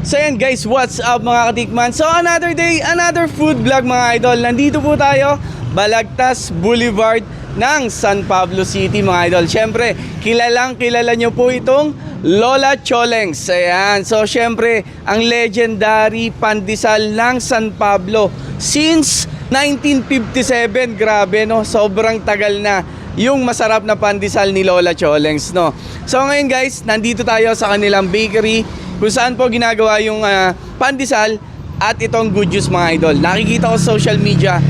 So yan guys, what's up mga katikman? So another day, another food vlog mga idol. Nandito po tayo, Balagtas Boulevard ng San Pablo City mga idol. Siyempre, kilala nyo po itong Lola Choleng's. Ayan, so siyempre, ang legendary pandesal ng San Pablo since 1957. Grabe no, sobrang tagal na yung masarap na pandesal ni Lola Choleng's, no. So ngayon guys, nandito tayo sa kanilang bakery kung saan po ginagawa yung pandesal at itong good juice mga idol. Nakikita ko sa social media,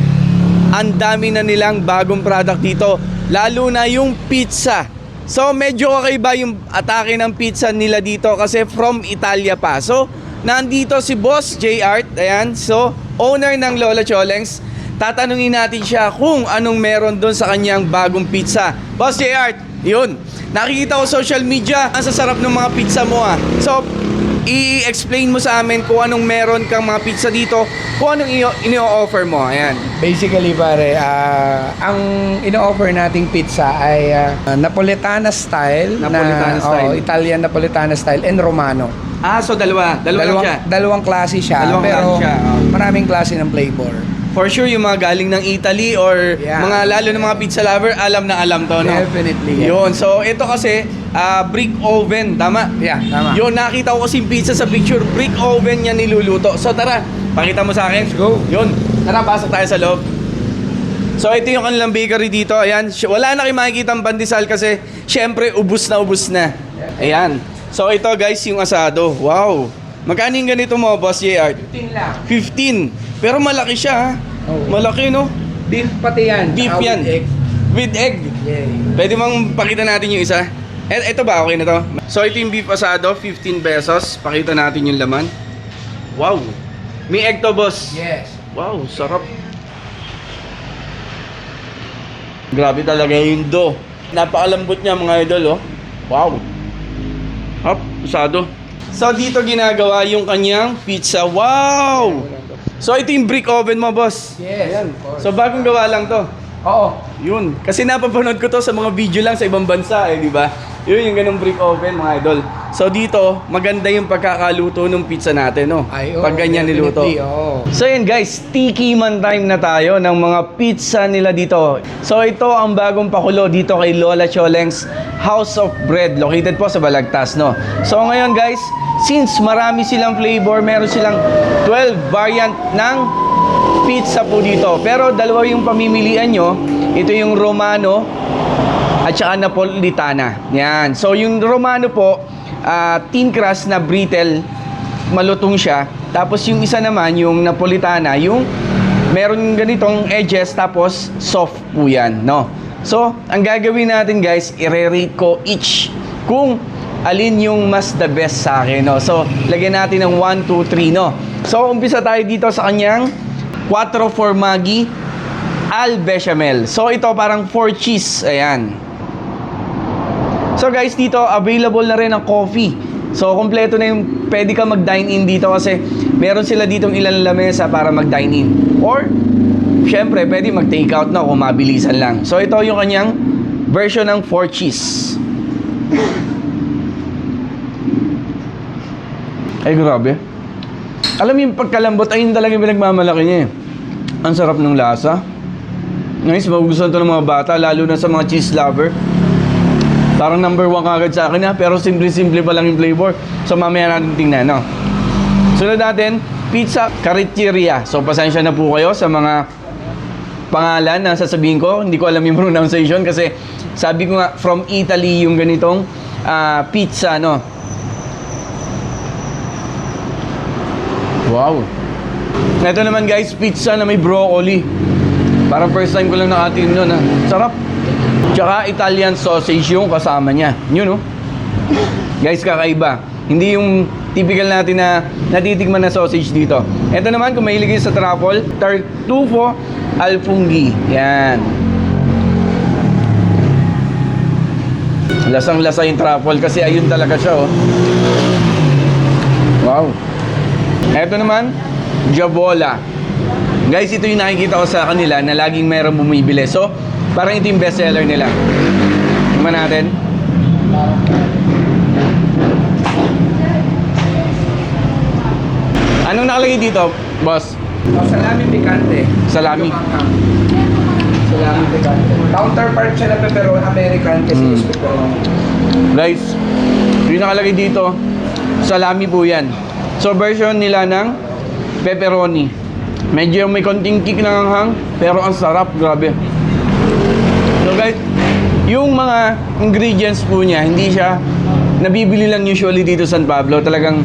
ang dami na nilang bagong product dito, lalo na yung pizza. So medyo kakaiba yung atake ng pizza nila dito kasi from Italia pa. So nandito si Boss J Art, ayan, so owner ng Lola Choleng's. Tatanungin natin siya kung anong meron doon sa kanyang bagong pizza. Boss J Art, yun, nakikita ko social media, ang sasarap ng mga pizza mo ah. So i-explain mo sa amin kung anong meron kang mga pizza dito, kung anong ino-offer mo. Ayan. Basically pare, ang ino-offer nating pizza ay Napolitana style. Napolitana style. Italian Napolitana style and Romano. Ah, so dalawang siya. Dalawang klase siya, Dalawang pero klase siya, oh. Maraming klase ng flavor. For sure, yung mga galing ng Italy or mga lalo ng mga pizza lover, alam na alam to, no? Definitely. Yeah. Yun, so ito kasi, brick oven, tama? Yeah, tama. Yun, nakita ko kasi yung pizza sa picture, brick oven niya niluluto. So tara, pakita mo sa akin. Let's go. Yun, tara, pasok tayo sa loob. So ito yung kanilang bakery dito, ayan. Wala na kayo makikita ang pandesal kasi, syempre, ubus na. Ayan. So ito guys, yung asado. Wow. Magkano yung ganito mo, Boss J.R.? 15 lang. 15. Pero malaki siya, ha? Oh. Malaki, no? Beef pati yan. Beef With yan. egg. With egg. Yeah. Pwede bang pakita natin yung isa? Ito ba? Okay na to? So ito yung beef asado, 15 pesos. Pakita natin yung laman. Wow. May egg to, boss. Yes. Wow, sarap. Grabe talaga yung dough. Napakalambot niya mga idol, oh. Wow. Hop, asado. So dito ginagawa yung kanyang pizza. Wow! So ito yung brick oven mo, boss. Yes. Ayan. Of course. So bagong gawa lang to. Oo. Yun. Kasi napapanood ko to sa mga video lang sa ibang bansa, di ba? Yun yung ganung brick oven, mga idol. So dito, maganda yung pagkakaluto ng pizza natin, no? Pag ganyan niluto. So yun guys, tiki man time na tayo ng mga pizza nila dito. So ito ang bagong pakulo dito kay Lola Choleng's House of Bread, located po sa Balagtas, no? So ngayon guys, since marami silang flavor, meron silang 12 variant ng pizza po dito. Pero dalawa yung pamimilian nyo. Ito yung Romano at saka Napolitana. Yan. So yung Romano po, thin crust na brittle, malutong siya. Tapos yung isa naman, yung Napolitana, yung meron ganitong edges tapos soft po yan, no? So, ang gagawin natin guys, i-rate ko each kung alin yung mas the best sa akin, no? So, lagyan natin ng 1, 2, 3, no? So, umpisa tayo dito sa kanyang 4 formaggi al bechamel. So, ito parang 4 cheese. Ayan. So guys, dito available na rin ang coffee. So kompleto na yung pwede ka mag-dine-in dito kasi meron sila ditong ilang lamesa para mag-dine-in. Or syempre, pwede mag-take out na kung mabilisan lang. So ito yung kanyang version ng 4 cheese. Ay grabe. Alam mo yung pagkalambot, ayun talaga yung pinagmamalaki niya eh. Ang sarap ng lasa. Guys, magugustuhan to ng mga bata, lalo na sa mga cheese lover. Parang number 1 kagad sa akin, ha? Pero simple-simple pa lang yung flavor. So mamaya natin tingnan, no? Sunod natin, Pizza Cariccheria. So pasensya na po kayo sa mga pangalan na sasabihin ko. Hindi ko alam yung pronunciation kasi sabi ko nga from Italy yung ganitong pizza, no? Wow. Ito naman guys, pizza na may broccoli. Parang first time ko lang nakatiin yun, ha? Sarap. Tsaka Italian sausage yung kasama niya. Yun, no? Guys, kakaiba. Hindi yung typical natin na natitikman na sausage dito. Ito naman, kung mahilig sa truffle, Tartufo al funghi. Yan. Lasang-lasa yung truffle kasi ayun talaga siya, oh. Wow. Ito naman, Javola. Guys, ito yung nakikita ko sa kanila na laging mayroong bumibili. So, parang ito yung best seller nila. Tingnan natin. Anong nakalagay dito, boss? Salami picante. Salami. Salami picante. Counterpart siya na pepperoni American kasi is pepperoni. Guys, yung nakalagay dito, salami po yan. So, version nila ng pepperoni. Medyo may konting kick ng hanghang, pero ang sarap, grabe. So guys, yung mga ingredients po niya, hindi siya nabibili lang usually dito sa San Pablo. Talagang,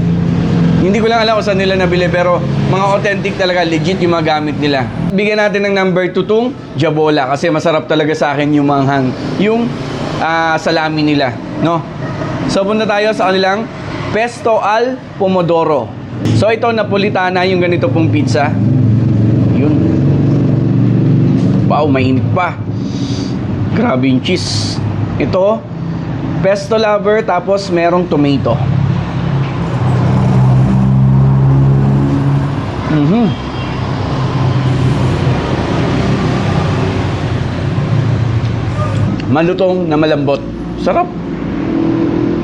hindi ko lang alam kung saan nila nabili, pero mga authentic talaga, legit yung mga gamit nila. Bigyan natin ng number 2 tong Jabola, kasi masarap talaga sa akin yung manghang, yung salami nila, no? So, punta tayo sa kanilang Pesto al Pomodoro. So, ito, Napolitana, yung ganito pong pizza. Yun. Wow, mainit pa. Grabe yung cheese. Ito, pesto lover, tapos merong tomato. Malutong na malambot. Sarap.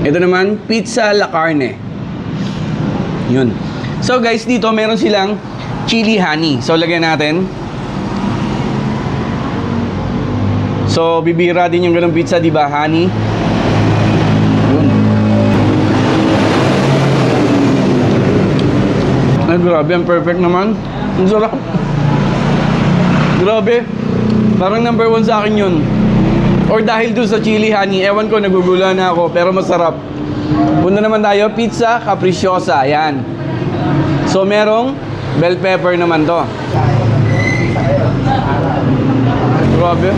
Ito naman, pizza la carne. Yun. So guys, dito meron silang chili honey. So lagyan natin. So bibira din yung ganung pizza, di ba? Honey. Yun. Ay, grabe, ang perfect naman. Ang sarap. Grabe. Parang number 1 sa akin yun. Or dahil doon sa chili honey, ewan ko, nagugula na ako, pero masarap. Punta naman tayo, pizza capricciosa. Ayan. So merong bell pepper naman to. Grabe.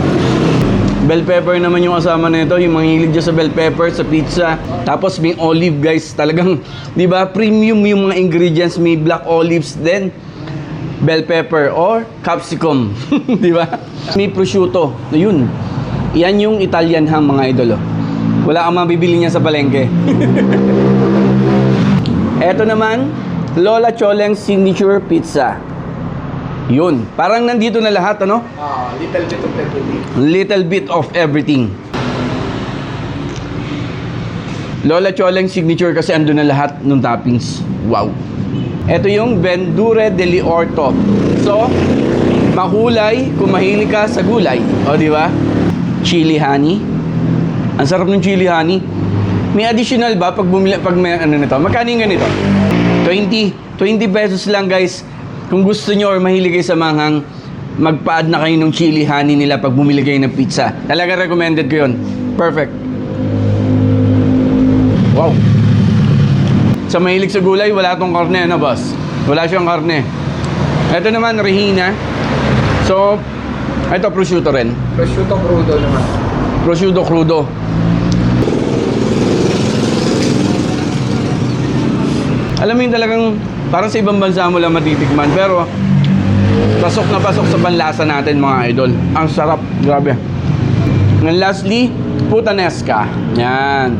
Bell pepper naman yung kasama nito, yung mga hilig dyan sa bell pepper, sa pizza. Tapos may olive, guys. Talagang, di ba, premium yung mga ingredients. May black olives din, bell pepper or capsicum. Di ba? May prosciutto. Yun. Yan yung Italian ham, mga idolo. Wala kang mabibili niya sa palengke. Eto naman, Lola Choleng Signature Pizza. Yun. Parang nandito na lahat, ano? Little bit of everything. Little bit of everything. Lola Choleng Signature kasi andun na lahat ng toppings. Wow. Ito yung Vendure deli Orto. So, makulay kung mahilig ka sa gulay. O, di ba? Chili honey. Ang sarap ng chili honey. May additional ba pag bumili, pag may ano nito? Magkano yung ganito? 20 pesos lang, guys. Kung gusto nyo or mahilig kayo sa manghang, magpa-add na kayo ng chili honey nila pag bumili kayo ng pizza. Talaga recommended ko yun. Perfect. Wow. Sa mahilig sa gulay, wala tong karne, ano boss? Wala siyang karne. Ito naman, Regina. So, ito prosciutto rin. Prosciutto crudo naman. Prosciutto crudo. Alam mo yung talagang parang sa ibang bansa mo lang matitikman, pero pasok na pasok sa panlasa natin, mga idol. Ang sarap, grabe. And lastly, puttanesca. Yan.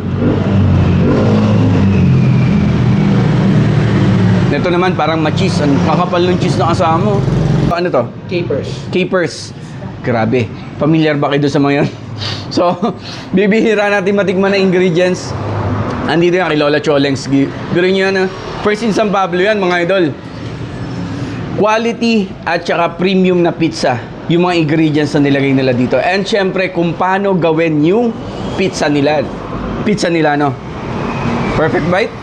Ito naman parang ma-cheese. Ang kakapal ng cheese na kasama mo. Ano to? Capers. Capers. Grabe. Familiar ba kayo doon sa mga yan? So, bibihira natin matikman na ingredients. Andito yan kay Lola Choleng's. Gawin nyo yan, first in San Pablo yan, mga idol. Quality at saka premium na pizza. Yung mga ingredients na nilagay nila dito. And syempre, kung paano gawin yung pizza nila. Pizza nila, no? Perfect bite?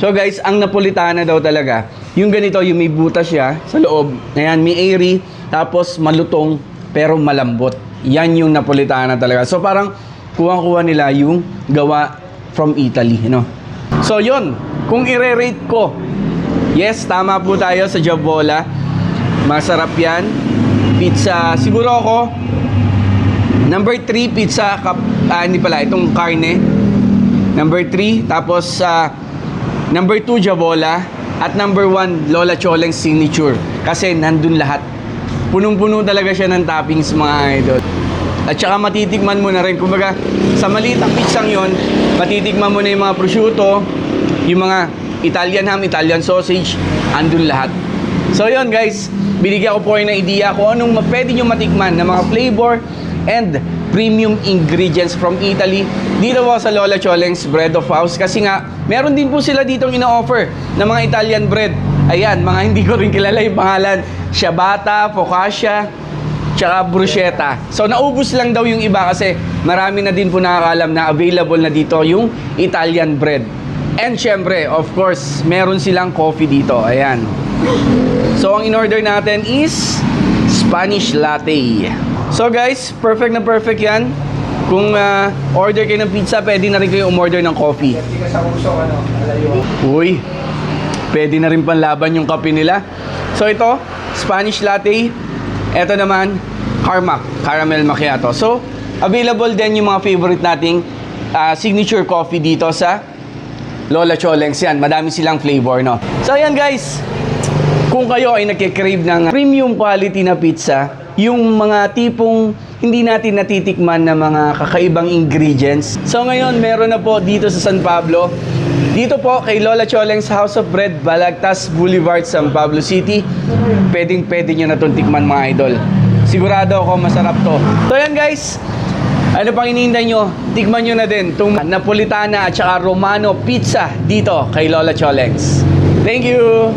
So guys, ang Napolitana daw talaga, yung ganito, yung may butas siya sa loob. Ayan, may airy, tapos malutong, pero malambot. Yan yung Napolitana talaga. So parang kuha-kuha nila yung gawa from Italy, you know? So yun, kung i-rate ko, yes, tama po tayo sa Jabola. Masarap yan. Pizza, siguro ako, number 3, pizza, hindi pala, itong carne. Number 3, tapos number 2, Jabola. At number 1, Lola Choleng's Signature. Kasi nandun lahat. Punong-puno talaga siya ng toppings, mga idol. At saka matitikman mo na rin. Kumbaga, sa maliit ang pizzang yon, matitikman mo na yung mga prosciutto, yung mga Italian ham, Italian sausage, andun lahat. So yun guys, binigyan ko po kayo ng idea kung anong pwede nyo matikman na mga flavor and premium ingredients from Italy dito po sa Lola Choleng's Bread of House. Kasi nga, meron din po sila ditong ina-offer na mga Italian bread. Ayan, mga hindi ko rin kilala yung pangalan. Ciabatta, focaccia, tsaka bruschetta. So naubos lang daw yung iba kasi marami na din po nakakalam na available na dito yung Italian bread. And syempre, of course, meron silang coffee dito. Ayan. So ang in-order natin is Spanish latte. So guys, perfect na perfect yan. Kung order kayo ng pizza, pwede na rin kayo umorder ng coffee. Hindi ka sa usok, alayo. Uy, pwede na rin panlaban yung kape nila. So ito, Spanish latte. Ito naman, Carmac, caramel macchiato. So, available din yung mga favorite nating signature coffee dito sa Lola Choleng's. Yan, madami silang flavor, no? So, ayan guys, kung kayo ay nagkikrave ng premium quality na pizza, yung mga tipong hindi natin natitikman na mga kakaibang ingredients. So, ngayon, meron na po dito sa San Pablo. Dito po kay Lola Choleng's House of Bread, Balagtas Boulevard, San Pablo City. Pwede nyo na itong tikman, mga idol. Sigurado ako masarap to. So yan guys, ano pang hinihintay nyo? Tikman nyo na din itong Napolitana at saka Romano pizza dito kay Lola Choleng's. Thank you!